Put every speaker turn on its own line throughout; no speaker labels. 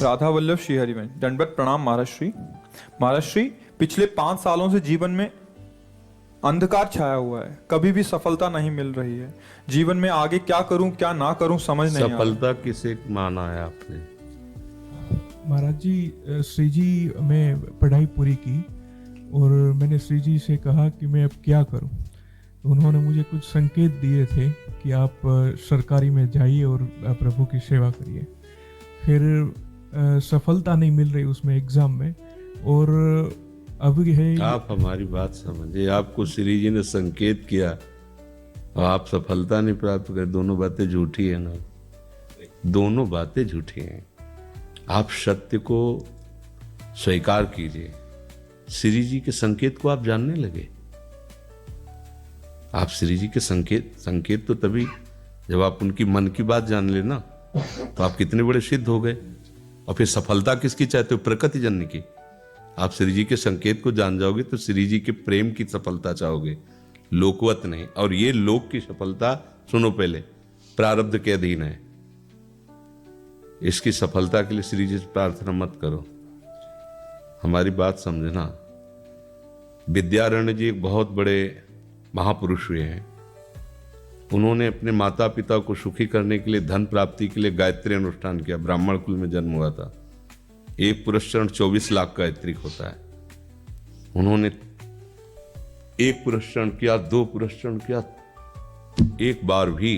राधा वल्लभ श्रीहरि में दंडवत प्रणाम महाराज श्री। महाराज श्री, पिछले 5 सालों से जीवन में अंधकार छाया हुआ है, कभी भी सफलता नहीं मिल रही है। जीवन में आगे क्या करूं क्या ना करूं समझ नहीं आ रहा।
सफलता किसे माना है आपने?
महाराज जी, श्री जी मैं पढ़ाई पूरी की और मैंने श्री जी से कहा कि मैं अब क्या करूं। तो उन्होंने मुझे कुछ संकेत दिए थे कि आप सरकारी में जाइए और प्रभु की सेवा करिए। फिर सफलता नहीं मिल रही उसमें एग्ज़ाम में, और अभी है।
आप हमारी बात समझे, आपको श्री जी ने संकेत किया और आप सफलता नहीं प्राप्त कर, दोनों बातें झूठी है ना, दोनों बातें झूठी हैं। आप सत्य को स्वीकार कीजिए। श्री जी के संकेत को आप जानने लगे। आप श्री जी के संकेत तो तभी जब आप उनकी मन की बात जान लेना, तो आप कितने बड़े सिद्ध हो गए। और फिर सफलता किसकी चाहते हो? प्रकृति जन्य की। आप श्री जी के संकेत को जान जाओगे तो श्री जी के प्रेम की सफलता चाहोगे, लोकवत नहीं। और ये लोक की सफलता, सुनो पहले, प्रारब्ध के अधीन है। इसकी सफलता के लिए श्री जी से प्रार्थना मत करो। हमारी बात समझना। विद्यारण्य जी एक बहुत बड़े महापुरुष हुए हैं। उन्होंने अपने माता पिता को सुखी करने के लिए, धन प्राप्ति के लिए गायत्री अनुष्ठान किया। ब्राह्मण कुल में जन्म हुआ था। एक पुरस्चरण 24 लाख गायत्री होता है। उन्होंने एक पुरस्चरण किया, 2 पुरस्चरण किया, एक बार भी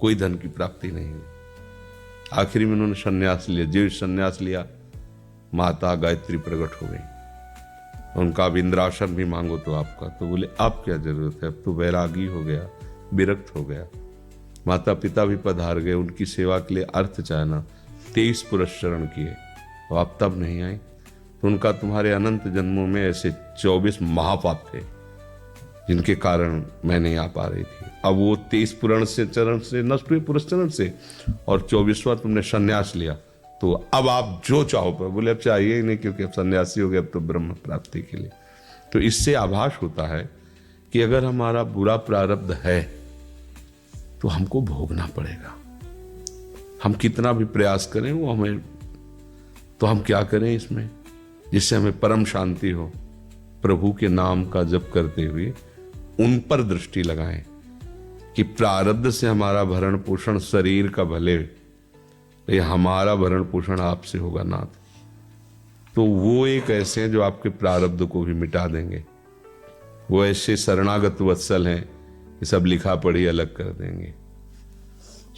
कोई धन की प्राप्ति नहीं हुई। आखिरी में उन्होंने संन्यास लिया। जीव संन्यास लिया, माता गायत्री प्रकट हो गई। उनका अब इंद्रासन भी मांगो तो आपका, तो बोले अब क्या जरूरत है, अब तो वैरागी हो गया, विरक्त हो गया। माता पिता भी पधार गए, उनकी सेवा के लिए अर्थ चाहना। 23 पुरस्चरण किए और आप तब नहीं आए, तो उनका तुम्हारे अनंत जन्मों में ऐसे 24 महापाप थे जिनके कारण मैं नहीं आ पा रही थी। अब वो 23 पुरण से चरण से नष्ट हुए, पुरस्चरण से, और 24वां तुमने संन्यास लिया, तो अब आप जो चाहो पर। बोले अब चाहिए ही नहीं, क्योंकि अब सन्यासी हो गए, अब तो ब्रह्म प्राप्ति के लिए। तो इससे आभास होता है कि अगर हमारा बुरा प्रारब्ध है तो हमको भोगना पड़ेगा। हम कितना भी प्रयास करें वो हमें, तो हम क्या करें इसमें जिससे हमें परम शांति हो? प्रभु के नाम का जप करते हुए उन पर दृष्टि लगाएं कि प्रारब्ध से हमारा भरण पोषण शरीर का भले, ये हमारा भरण पोषण आपसे होगा नाथ। तो वो एक ऐसे हैं जो आपके प्रारब्ध को भी मिटा देंगे। वो ऐसे शरणागत वत्सल हैं कि सब लिखा पढ़ी अलग कर देंगे।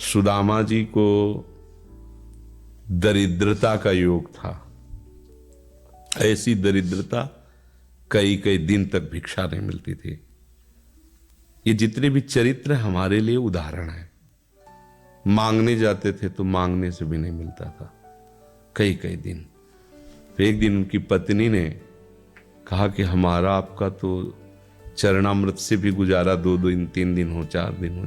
सुदामा जी को दरिद्रता का योग था। ऐसी दरिद्रता, कई कई दिन तक भिक्षा नहीं मिलती थी। ये जितने भी चरित्र हमारे लिए उदाहरण है। मांगने जाते थे तो मांगने से भी नहीं मिलता था, कई कई दिन। तो एक दिन उनकी पत्नी ने कहा कि हमारा आपका तो चरणामृत से भी गुजारा 2 दिन 3 दिन हो, 4 दिन हो,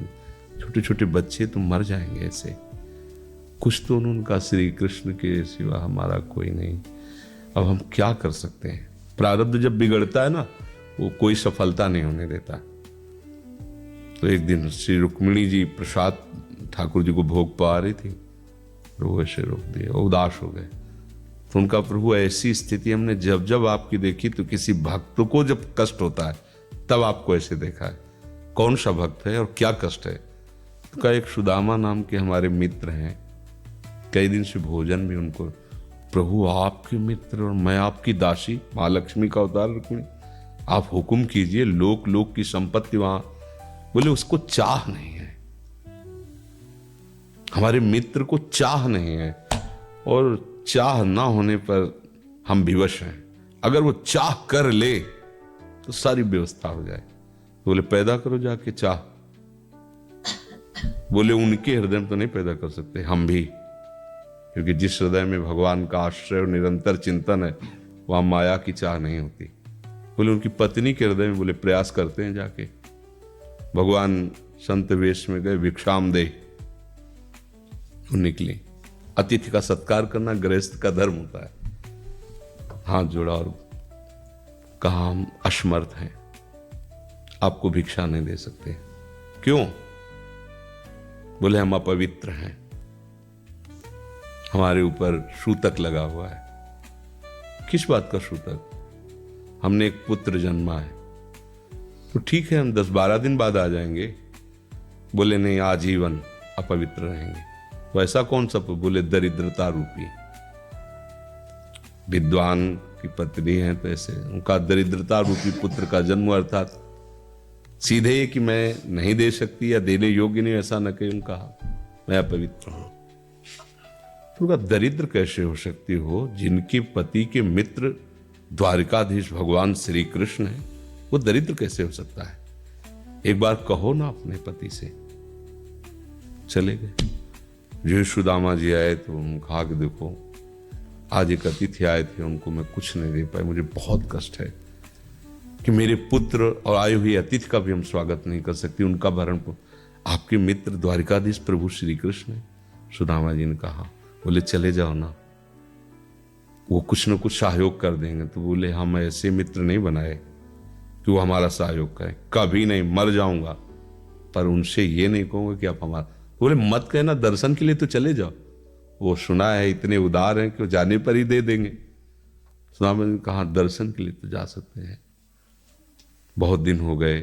छोटे छोटे बच्चे तो मर जाएंगे ऐसे। कुछ तो उन्होंने कहा, श्री कृष्ण के सिवा हमारा कोई नहीं, अब हम क्या कर सकते हैं? प्रारब्ध जब बिगड़ता है ना, वो कोई सफलता नहीं होने देता। तो एक दिन श्री रुक्मिणी जी प्रसाद ठाकुर जी को भोग पा रही थी, वो ऐसे रोक दिए, उदास हो गए। तो उनका, प्रभु ऐसी स्थिति हमने जब जब आपकी देखी, तो किसी भक्त को जब कष्ट होता है तब आपको ऐसे देखा है। कौन सा भक्त है और क्या कष्ट है? तो का एक सुदामा नाम के हमारे मित्र हैं, कई दिन से भोजन भी उनको, प्रभु आपके मित्र और मैं आपकी दासी, महालक्ष्मी का अवतार रुक्मिणी, आप हुक्म कीजिए, लोक लोक की संपत्ति वहां। बोले उसको चाह नहीं है, हमारे मित्र को चाह नहीं है, और चाह ना होने पर हम विवश हैं। अगर वो चाह कर ले तो सारी व्यवस्था हो जाए। तो बोले पैदा करो जाके चाह। बोले उनके हृदय में तो नहीं पैदा कर सकते, हम भी, क्योंकि जिस हृदय में भगवान का आश्रय और निरंतर चिंतन है, वहां माया की चाह नहीं होती। बोले उनकी पत्नी के हृदय में, बोले प्रयास करते हैं जाके। भगवान संत वेश में गए, भिक्षाम दे, वो निकली। अतिथि का सत्कार करना गृहस्थ का धर्म होता है। हाथ जोड़ा और कहा, हम असमर्थ हैं, आपको भिक्षा नहीं दे सकते। क्यों? बोले हम अपवित्र हैं। हमारे ऊपर सूतक लगा हुआ है। किस बात का सूतक? हमने एक पुत्र जन्मा है, तो ठीक है हम 10-12 दिन बाद आ जाएंगे। बोले नहीं, आजीवन अपवित्र रहेंगे। वैसा कौन सा? बोले दरिद्रता रूपी। विद्वान की पत्नी है तो ऐसे उनका दरिद्रता रूपी पुत्र का जन्म, अर्थात सीधे ये कि मैं नहीं दे सकती या देने योग्य नहीं, ऐसा न कहे उनका, मैं अपवित्र हूं। तो उनका दरिद्र कैसे हो सकती हो? जिनके पति के मित्र द्वारिकाधीश भगवान श्री कृष्ण है, वो दरिद्र कैसे हो सकता है? एक बार कहो ना अपने पति से। चले गए। जो सुदामा जी आए तो उन्होंने कहा कि देखो आज एक अतिथि आए थे, उनको मैं कुछ नहीं दे पाए, मुझे बहुत कष्ट है कि मेरे पुत्र और आए हुए अतिथि का भी हम स्वागत नहीं कर सकते, उनका भरण आपके मित्र द्वारिकाधीश प्रभु श्री कृष्ण है। सुदामा जी ने कहा, बोले चले जाओ ना, वो कुछ न कुछ सहयोग कर देंगे। तो बोले हम ऐसे मित्र नहीं बनाए कि वो हमारा सहयोग करें, कभी नहीं, मर जाऊंगा पर उनसे ये नहीं कहूंगा कि आप हमारा। बोले मत कहना, दर्शन के लिए तो चले जाओ, वो सुना है इतने उदार हैं कि वो जाने पर ही दे देंगे। सुदामा जी ने कहा दर्शन के लिए तो जा सकते हैं, बहुत दिन हो गए,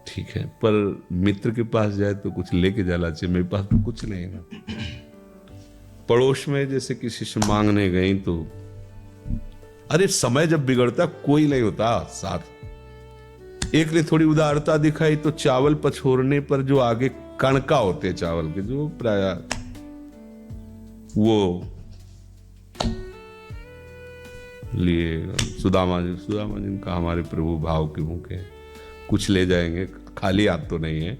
ठीक है, पर मित्र के पास जाए तो कुछ लेके जाना चाहिए, मेरे पास तो कुछ नहीं है। पड़ोस में जैसे किसी से मांगने गई तो अरे समय जब बिगड़ता कोई नहीं होता साथ। एक ने थोड़ी उदारता दिखाई तो चावल पछोरने पर जो आगे कणका होते चावल के, जो प्राय वो लिए सुदामा जी ने कहा हमारे प्रभु भाव के भूखे, कुछ ले जाएंगे, खाली हाथ तो नहीं है।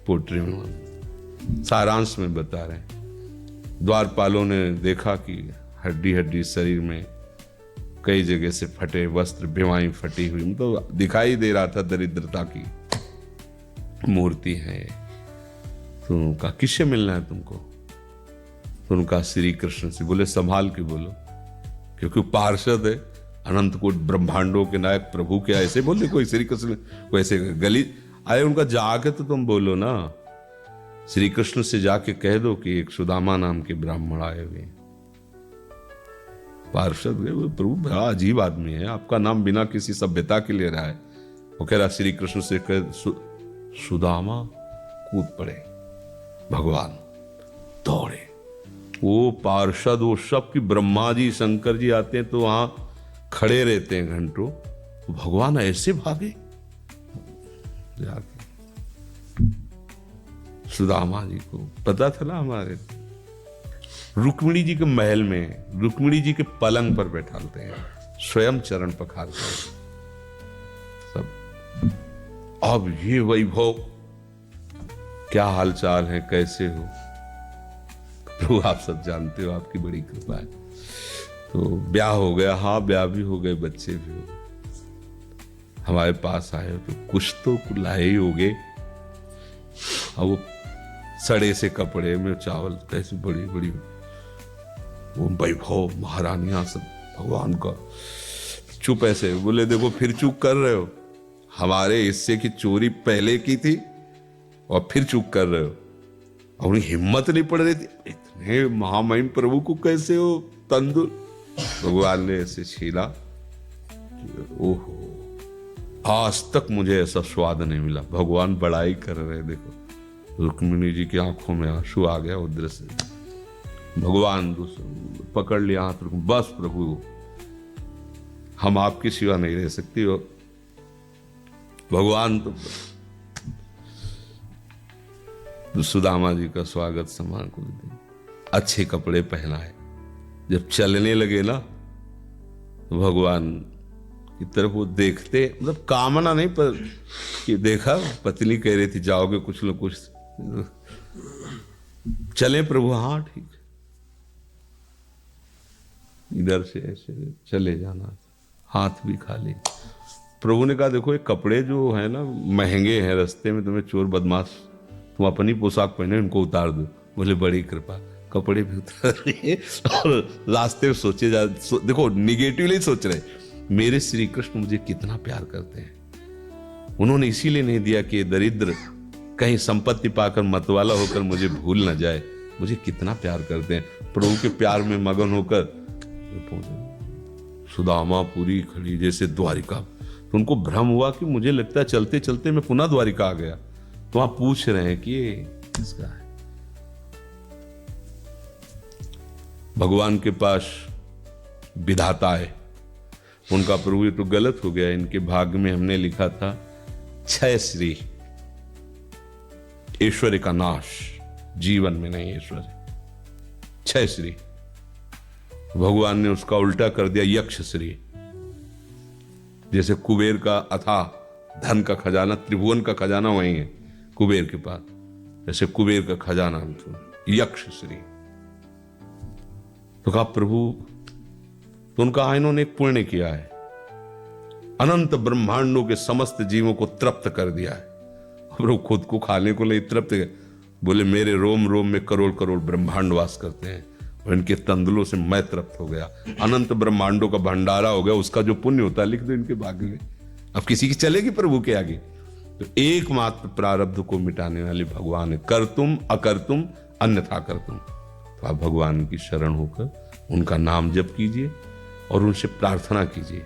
पोट्री में सारांश में बता रहे हैं, द्वारपालों ने देखा कि हड्डी हड्डी शरीर में कई जगह से फटे वस्त्र, बेवाई फटी हुई, मतलब दिखाई दे रहा था दरिद्रता की मूर्ति है। तो उनका किससे मिलना है तुमको? तो उनका श्री कृष्ण से। बोले संभाल के बोलो, क्योंकि पार्षद है, अनंत कोट ब्रह्मांडों के नायक प्रभु के ऐसे बोले कोई श्री कृष्ण को ऐसे गली आए, उनका जाके तो तुम बोलो ना, श्री कृष्ण से जाके कह दो कि एक सुदामा नाम के ब्राह्मण आए हुए। पार्षद प्रभु बड़ा अजीब आदमी है, आपका नाम बिना किसी सभ्यता के ले रहा है। वो कह रहा श्री कृष्ण से कह सुदामा, कूद पड़े। भगवान दौड़े, वो पार्षद वो सब की ब्रह्मा जी शंकर जी आते हैं तो वहां खड़े रहते हैं घंटों, भगवान ऐसे भागे जाके। सुदामा जी को पता था ना, हमारे रुक्मिणी जी के महल में रुक्मिणी जी के पलंग पर बैठाते हैं, स्वयं चरण पखारते हैं सब। अब ये वैभव, क्या हालचाल है, कैसे हो प्रभु? आप सब जानते हो, आपकी बड़ी कृपा है। तो ब्याह हो गया, हाँ ब्याह भी हो गए, बच्चे भी हो गए। हमारे पास आए हो तो कुछ तो लाए ही होगे। अब वो सड़े से कपड़े में चावल, कैसे बड़ी बड़ी वो वैभव, महारानियां सब भगवान का। चुप ऐसे बोले, देखो फिर चुप कर रहे हो, हमारे हिस्से की चोरी पहले की थी और फिर चुप कर रहे हो। और उन्हें हिम्मत नहीं पड़ रही थी, इतने महामहिम प्रभु को कैसे हो तंदुर। भगवान ने ऐसे छीला, ओहो आज तक मुझे ऐसा स्वाद नहीं मिला। भगवान बड़ाई कर रहे, देखो रुक्मिणी जी की आंखों में आंसू आ गया उधर से। भगवान पकड़ लिया हाथ, बस प्रभु हम आपकी सिवा नहीं रह सकती हो। भगवान तो सुदामा जी का स्वागत सम्मान को अच्छे कपड़े पहनाए। जब चलने लगे ना तो भगवान की तरफ वो देखते, मतलब कामना नहीं पर कि देखा पत्नी कह रही थी जाओगे कुछ लोग कुछ चले प्रभु, हाँ ठीक, इधर से ऐसे चले जाना, हाथ भी खाली। प्रभु ने कहा देखो ये कपड़े जो है ना महंगे हैं, रास्ते में तुम्हें चोर बदमाश, तुम अपनी पोशाक पहने इनको उतार दो। बोले बड़ी कृपा, कपड़े भी उतार लिए और रास्ते में सोचे देखो निगेटिवली सोच रहे, मेरे श्री कृष्ण मुझे कितना प्यार करते हैं। उन्होंने इसीलिए नहीं दिया कि दरिद्र कहीं संपत्ति पाकर मतवाला होकर मुझे भूल न जाए, मुझे कितना प्यार करते हैं। प्रभु के प्यार में मगन होकर पहुंचे। सुदामापुरी खड़ी जैसे द्वारिका। तो उनको भ्रम हुआ कि मुझे लगता है चलते चलते मैं पुनः द्वारिका आ गया। तो आप पूछ रहे हैं कि ये किसका है? भगवान के पास विधाता है, उनका प्रभु ये तो गलत हो गया। इनके भाग्य में हमने लिखा था क्षय श्री, ऐश्वर्य का नाश, जीवन में नहीं ऐश्वर्य, क्षय श्री। भगवान ने उसका उल्टा कर दिया यक्ष श्री। जैसे कुबेर का अथाह धन का खजाना, त्रिभुवन का खजाना वही है कुबेर के पास, जैसे कुबेर का खजाना यक्ष श्री। तो कहा प्रभु, तो उनका इन्होंने एक पुण्य किया है, अनंत ब्रह्मांडों के समस्त जीवों को तृप्त कर दिया है। और वो खुद को खाने को ले तृप्त, बोले मेरे रोम रोम में करोड़ करोड़ ब्रह्मांड वास करते हैं और इनके तंदुलों से मैं तृप्त हो गया। अनंत ब्रह्मांडों का भंडारा हो गया, उसका जो पुण्य होता है लिख दो इनके भाग्य में। अब किसी की चलेगी प्रभु के आगे? तो एकमात्र प्रारब्ध को मिटाने वाले भगवान है। कर तुम अकर तुम अन्यथा कर तुम। तो आप भगवान की शरण होकर उनका नाम जप कीजिए और उनसे प्रार्थना कीजिए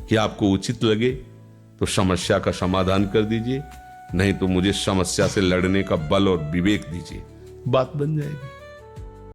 कि आपको उचित लगे तो समस्या का समाधान कर दीजिए, नहीं तो मुझे समस्या से लड़ने का बल और विवेक दीजिए, बात बन जाएगी।